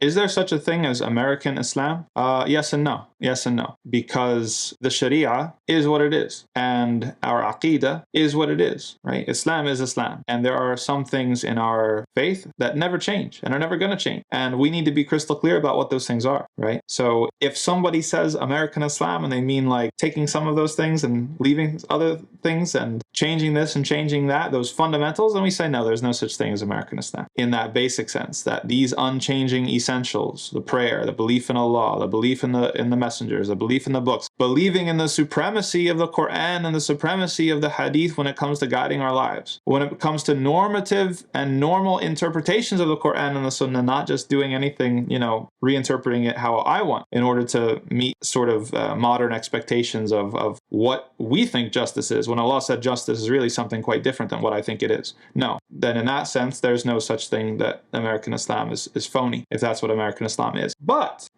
Is there such a thing as American Islam? Yes and no. Yes and no. Because the Sharia is what it is. And our Aqidah is what it is, right? Islam is Islam. And there are some things in our faith that never change and are never going to change. And we need to be crystal clear about what those things are, right? So if somebody says American Islam and they mean like taking some of those things and leaving other things and changing this and changing that, those fundamentals, then we say no, there's no such thing as American Islam in that basic sense, that these unchanging essentials, the prayer, the belief in Allah, the belief in the messengers, the belief in the books, believing in the supremacy of the Quran and the supremacy of the Hadith when it comes to guiding our lives, when it comes to normative and normal interpretations of the Quran and the Sunnah, not just doing anything, reinterpreting it how I want in order to meet sort of modern expectations of what we think justice is, when Allah said justice is really something quite different than what I think it is. No, then in that sense, there's no such thing that American Islam is phony, if that's what American Islam is. But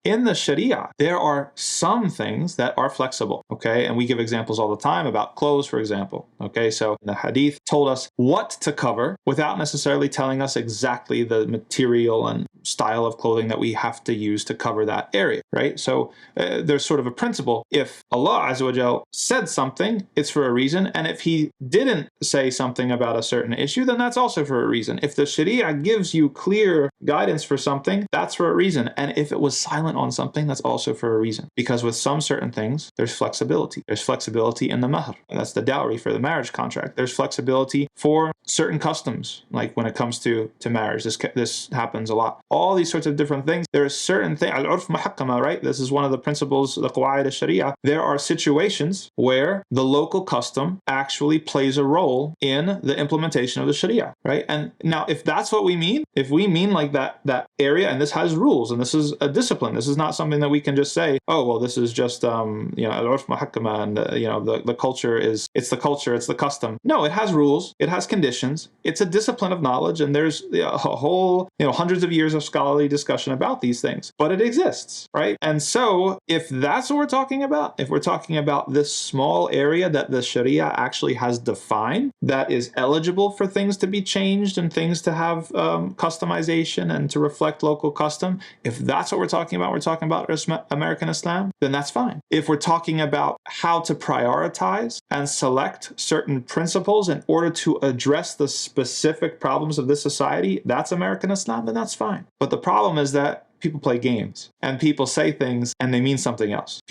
in the Sharia, there are some things that are flexible, okay? And we give examples all the time about clothes, for example, okay? So the Hadith told us what to cover without necessarily telling us exactly the material and style of clothing that we have to use to cover that area, right? So there's sort of a principle. If Allah Azza wa Jal said something, it's for a reason. And if He didn't say something about a certain issue, then that's also for a reason. If the Sharia gives you clear guidance for something, that's for a reason. And if it was silent on something, that's also for a reason. Because with some certain things, there's flexibility. There's flexibility in the mahr. That's the dowry for the marriage contract. There's flexibility for certain customs, like when it comes to marriage. This happens a lot. All these sorts of different things. There are certain things. Al-urf muhakkama, right? This is one of the principles, the qawaid al-sharia. There are situations where the local custom actually plays a role in the implementation of the sharia, right? And now, if that's what we mean, if we mean like that area, and this has rules, and this is a discipline, this is not something that we can just say, oh, well, this is just, al-urf muhakkama, and, the culture is, it's the culture, it's the custom. No, it has rules, it has conditions, it's a discipline of knowledge, and there's a whole, hundreds of years of scholarly discussion about these things, but it exists, right? And so if that's what we're talking about, if we're talking about this small area that the Sharia actually has defined that is eligible for things to be changed and things to have customization and to reflect local custom, if that's what we're talking about American Islam, then that's fine. If we're talking about how to prioritize and select certain principles in order to address the specific problems of this society, that's American Islam, then that's fine. But the problem is that people play games and people say things and they mean something else.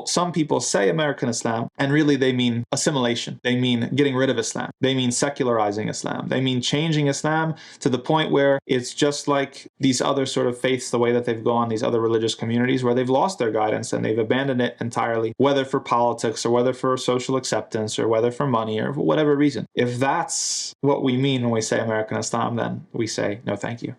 Some people say American Islam and really they mean assimilation. They mean getting rid of Islam. They mean secularizing Islam. They mean changing Islam to the point where it's just like these other sort of faiths, the way that they've gone, these other religious communities where they've lost their guidance and they've abandoned it entirely, whether for politics or whether for social acceptance or whether for money or for whatever reason. If that's what we mean when we say American Islam, then we say no thank you.